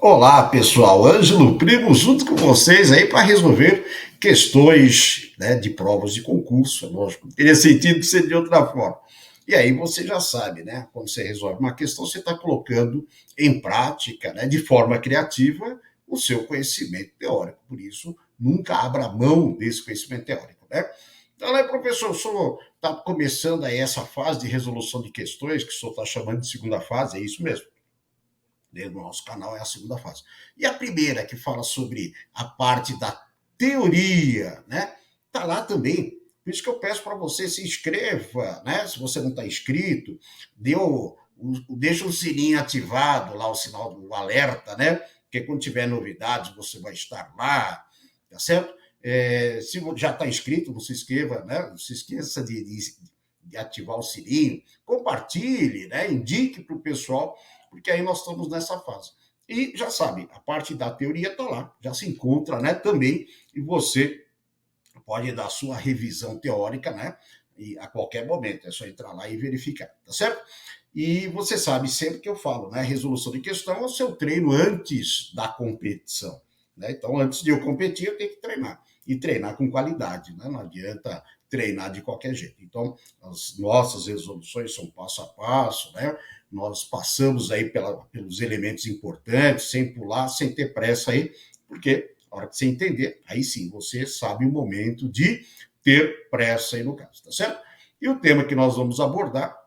Olá, pessoal. Ângelo Primo junto com vocês aí para resolver questões, né, de provas de concurso. Lógico, não teria sentido ser de outra forma. E aí você já sabe, né? Quando você resolve uma questão, você está colocando em prática, né, de forma criativa, o seu conhecimento teórico. Por isso, nunca abra mão desse conhecimento teórico, né? Então, aí, professor, o senhor está começando aí essa fase de resolução de questões, que o senhor está chamando de segunda fase, é isso mesmo? Dentro do nosso canal é a segunda fase. E a primeira, que fala sobre a parte da teoria, né? Tá lá também. Por isso que eu peço para você se inscreva, né? Se você não está inscrito, deixa o sininho ativado, lá o sinal do alerta, né? Porque quando tiver novidades, você vai estar lá, tá certo? Se já está inscrito, não se inscreva, né? Não se esqueça de ativar o sininho, compartilhe, né? Indique para o pessoal, porque aí nós estamos nessa fase. E já sabe, a parte da teoria está lá, já se encontra, né, também, e você pode dar sua revisão teórica, né, e a qualquer momento, é só entrar lá e verificar, tá certo? E você sabe sempre que eu falo, né, resolução de questão é o seu treino antes da competição, né? Então, antes de eu competir, eu tenho que treinar, e treinar com qualidade, né? Não adianta treinar de qualquer jeito. Então, as nossas resoluções são passo a passo, né? Nós passamos aí pelos elementos importantes, sem pular, sem ter pressa aí, porque a hora que você entender, aí sim você sabe o momento de ter pressa aí no caso, tá certo? E o tema que nós vamos abordar,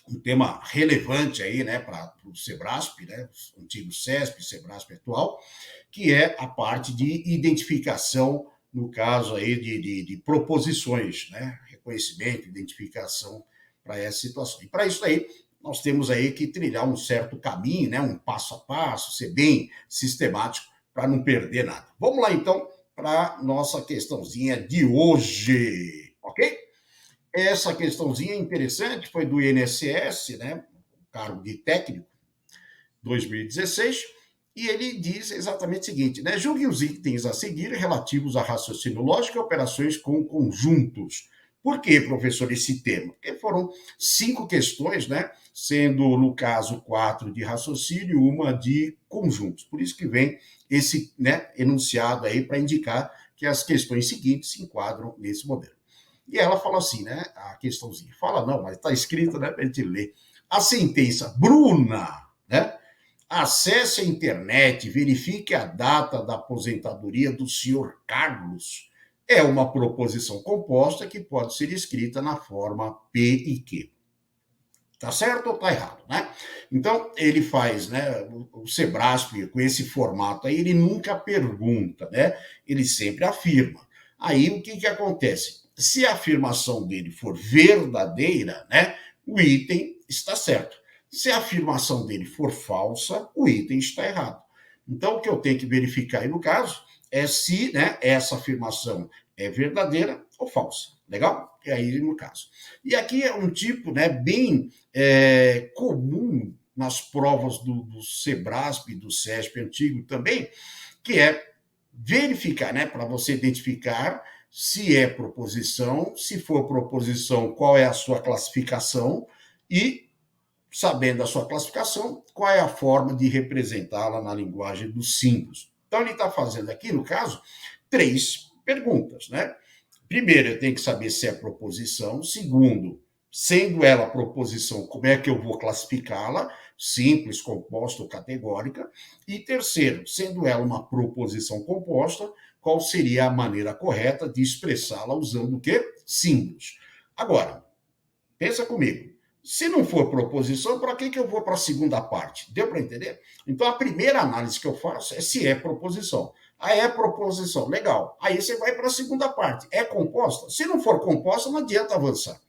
um tema relevante aí, né, para o Sebrasp, né, o antigo CESP, Sebrasp atual, que é a parte de identificação, no caso aí de proposições, né, reconhecimento, identificação para essa situação. E para isso aí, nós temos aí que trilhar um certo caminho, né, um passo a passo, ser bem sistemático para não perder nada. Vamos lá então para nossa questãozinha de hoje, ok? Essa questãozinha interessante foi do INSS, né, cargo de técnico, 2016, e ele diz exatamente o seguinte, né? Julgue os itens a seguir relativos a raciocínio lógico e operações com conjuntos. Por que, professor, esse tema? Porque foram 5 questões, né? Sendo, no caso, 4 de raciocínio e uma de conjuntos. Por isso que vem esse, né, enunciado aí para indicar que as questões seguintes se enquadram nesse modelo. E ela fala assim, né? A questãozinha. Fala não, mas está escrito, né? Para a gente ler. A sentença Bruna, né? Acesse a internet, verifique a data da aposentadoria do senhor Carlos. É uma proposição composta que pode ser escrita na forma P e Q. Tá certo ou tá errado, né? Então, ele faz, né, o Sebrasp, com esse formato aí, ele nunca pergunta, né? Ele sempre afirma. Aí, o que que acontece? Se a afirmação dele for verdadeira, né, o item está certo. Se a afirmação dele for falsa, o item está errado. Então, o que eu tenho que verificar aí no caso é se, né, essa afirmação é verdadeira ou falsa. Legal? É aí no caso. E aqui é um tipo, né, bem comum nas provas do Sebrasp, do CESP antigo também, que é verificar, né, para você identificar se é proposição, se for proposição, qual é a sua classificação e, sabendo a sua classificação, qual é a forma de representá-la na linguagem dos símbolos. Então, ele está fazendo aqui, no caso, 3 perguntas, né? Primeiro, eu tenho que saber se é proposição. Segundo, sendo ela proposição, como é que eu vou classificá-la? Simples, composta ou categórica. E terceiro, sendo ela uma proposição composta, qual seria a maneira correta de expressá-la usando o quê? Símbolos. Agora, pensa comigo. Se não for proposição, para que eu vou para a segunda parte? Deu para entender? Então, a primeira análise que eu faço é se é proposição. Aí é proposição, legal. Aí você vai para a segunda parte. É composta? Se não for composta, não adianta avançar.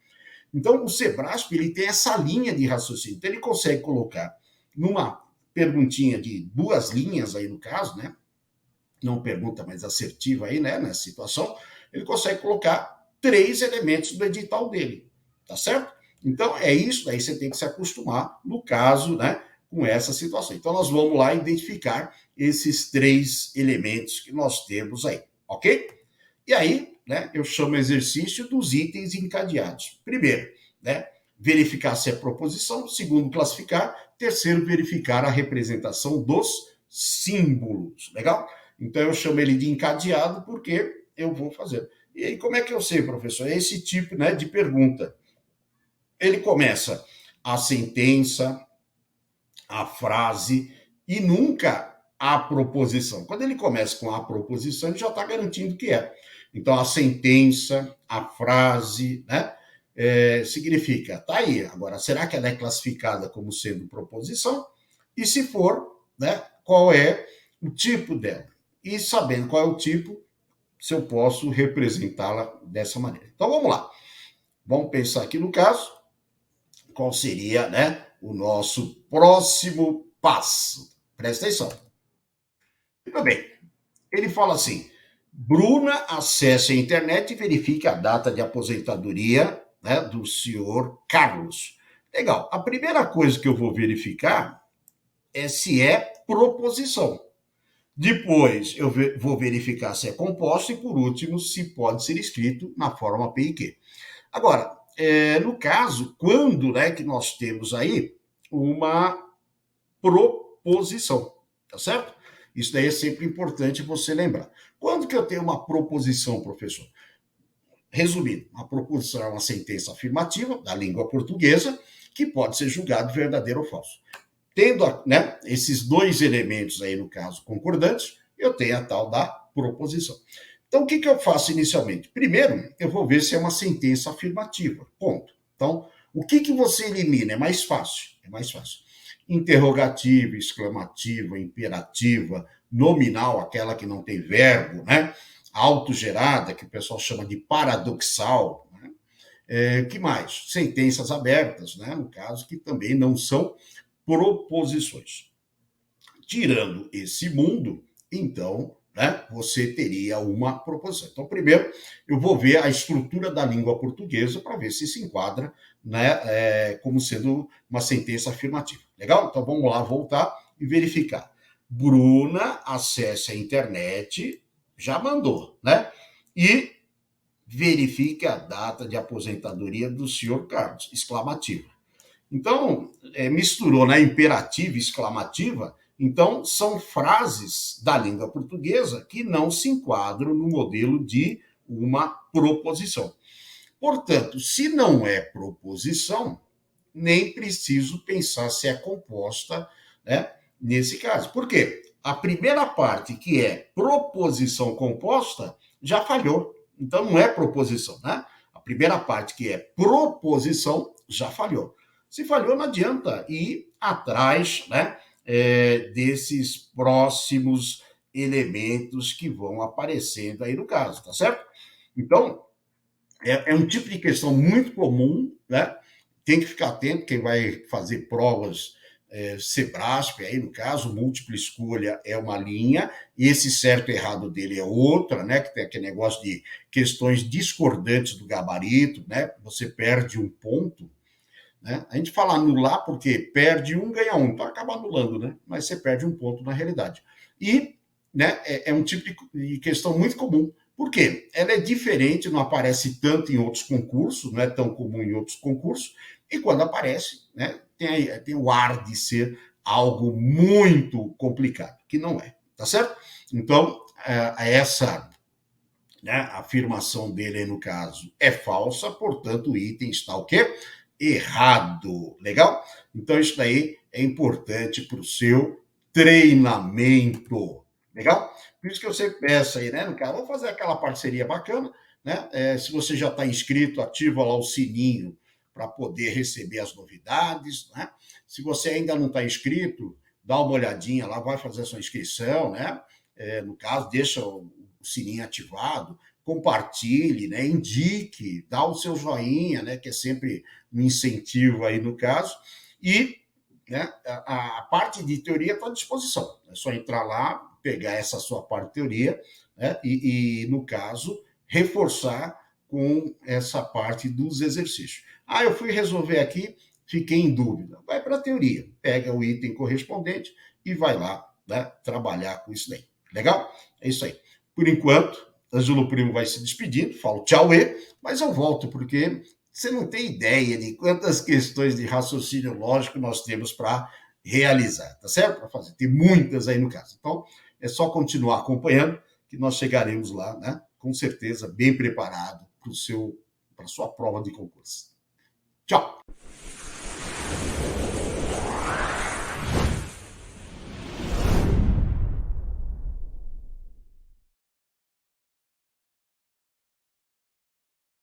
Então, o Sebrasp, ele tem essa linha de raciocínio. Então, ele consegue colocar numa perguntinha de 2 linhas aí no caso, né? Não pergunta, mas assertiva aí, né? Nessa situação, ele consegue colocar 3 elementos do edital dele. Tá certo? Então, é isso, daí você tem que se acostumar, no caso, né, com essa situação. Então, nós vamos lá identificar esses 3 elementos que nós temos aí, ok? E aí, né, eu chamo exercício dos itens encadeados. Primeiro, né, verificar se é proposição. Segundo, classificar. Terceiro, verificar a representação dos símbolos, legal? Então eu chamo ele de encadeado porque eu vou fazer. E aí como é que eu sei, professor? É esse tipo, né, de pergunta. Ele começa a sentença, a frase e nunca a proposição. Quando ele começa com a proposição, ele já está garantindo que é. Então, a sentença, a frase, né? Significa, tá aí. Agora, será que ela é classificada como sendo proposição? E se for, né, qual é o tipo dela? E sabendo qual é o tipo, se eu posso representá-la dessa maneira. Então, vamos lá. Vamos pensar aqui no caso, qual seria, né, o nosso próximo passo. Presta atenção. Muito bem. Ele fala assim: Bruna acessa a internet e verifica a data de aposentadoria, né, do senhor Carlos. Legal. A primeira coisa que eu vou verificar é se é proposição. Depois eu vou verificar se é composto e, por último, se pode ser escrito na forma P e Q. Agora, no caso, quando, né, que nós temos aí uma proposição, tá certo? Isso daí é sempre importante você lembrar. Quando que eu tenho uma proposição, professor? Resumindo, a proposição é uma sentença afirmativa da língua portuguesa que pode ser julgado verdadeiro ou falso. Tendo, né, esses dois elementos aí, no caso, concordantes, eu tenho a tal da proposição. Então, o que eu faço inicialmente? Primeiro, eu vou ver se é uma sentença afirmativa. Ponto. Então, o que você elimina? É mais fácil. É mais fácil. Interrogativa, exclamativa, imperativa, nominal, aquela que não tem verbo, né? Autogerada, que o pessoal chama de paradoxal. Né? Que mais? Sentenças abertas, né? No caso, que também não são proposições. Tirando esse mundo, então, né, você teria uma proposição. Então, primeiro, eu vou ver a estrutura da língua portuguesa para ver se enquadra, né, como sendo uma sentença afirmativa. Legal? Então, vamos lá voltar e verificar. Bruna acessa a internet, já mandou, né? E verifique a data de aposentadoria do senhor Carlos, exclamativa. Então, misturou, né, imperativa e exclamativa. Então, são frases da língua portuguesa que não se enquadram no modelo de uma proposição. Portanto, se não é proposição, nem preciso pensar se é composta, né, nesse caso. Por quê? A primeira parte, que é proposição composta, já falhou. Então, não é proposição, né? A primeira parte, que é proposição, já falhou. Se falhou, não adianta ir atrás, né, desses próximos elementos que vão aparecendo aí no caso, tá certo? Então, é um tipo de questão muito comum, né? Tem que ficar atento quem vai fazer provas Sebrasp, aí no caso, múltipla escolha é uma linha, e esse certo e errado dele é outra, né? Que tem aquele negócio de questões discordantes do gabarito, né? Você perde um ponto. Né? A gente fala anular porque perde um, ganha um, então acaba anulando, né? Mas você perde um ponto na realidade. E, né, é um tipo de questão muito comum. Por quê? Ela é diferente, não aparece tanto em outros concursos, não é tão comum em outros concursos, e quando aparece, né, tem o ar de ser algo muito complicado, que não é, tá certo? Então, essa, né, afirmação dele aí no caso é falsa, portanto o item está o quê? Errado. Legal? Então, isso daí é importante para o seu treinamento. Legal? Por isso que eu sempre peço aí, né, no caso, vamos fazer aquela parceria bacana, né? Se você já está inscrito, ativa lá o sininho para poder receber as novidades, né? Se você ainda não está inscrito, dá uma olhadinha lá, vai fazer a sua inscrição, né? No caso, deixa o sininho ativado, compartilhe, né? Indique, dá o seu joinha, né? Que é sempre um incentivo aí no caso, e, né, a parte de teoria está à disposição. É só entrar lá, pegar essa sua parte de teoria, né, e, no caso, reforçar com essa parte dos exercícios. Eu fui resolver aqui, fiquei em dúvida. Vai para a teoria, pega o item correspondente e vai lá, né, trabalhar com isso daí. Legal? É isso aí. Por enquanto, Ângelo Primo vai se despedindo, falo tchau, mas eu volto, porque você não tem ideia de quantas questões de raciocínio lógico nós temos para realizar, tá certo? Para fazer. Tem muitas aí no caso. Então, é só continuar acompanhando que nós chegaremos lá, né? Com certeza, bem preparado para a sua prova de concurso. Tchau!